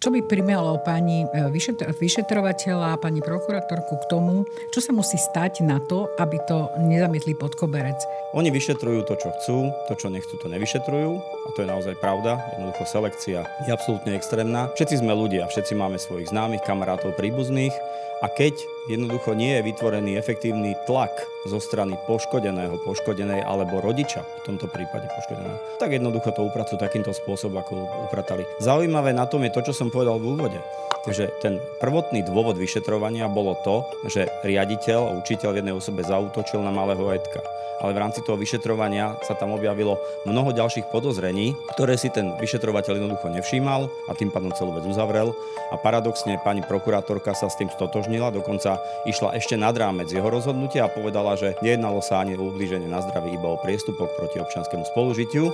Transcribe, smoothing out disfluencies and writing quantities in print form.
Čo by primelo pani vyšetrovateľa, pani prokurátorku k tomu, čo sa musí stať na to, aby to nezamietli pod koberec? Oni vyšetrujú to, čo chcú, to, čo nechcú, to nevyšetrujú. A to je naozaj pravda. Jednoducho selekcia je absolútne extrémna. Všetci sme ľudia, všetci máme svojich známych, kamarátov, príbuzných. A keď jednoducho nie je vytvorený efektívny tlak zo strany poškodenej alebo rodiča, v tomto prípade poškodeného, tak jednoducho to upracujú takýmto spôsobom, ako upratali. Zaujímavé na tom je to, čo som povedal v úvode. Takže ten prvotný dôvod vyšetrovania bolo to, že riaditeľ a učiteľ v jednej osobe zaútočil na malého Edka. Ale v rámci toho vyšetrovania sa tam objavilo mnoho ďalších podozrení, ktoré si ten vyšetrovateľ jednoducho nevšímal a tým pádom celú vec uzavrel. A paradoxne pani prokurátorka sa s tým stotožnila, dokonca išla ešte nad rámec jeho rozhodnutia a povedala, že nejednalo sa ani o ublíženie na zdraví, iba o priestupok proti občianskemu spolužitiu.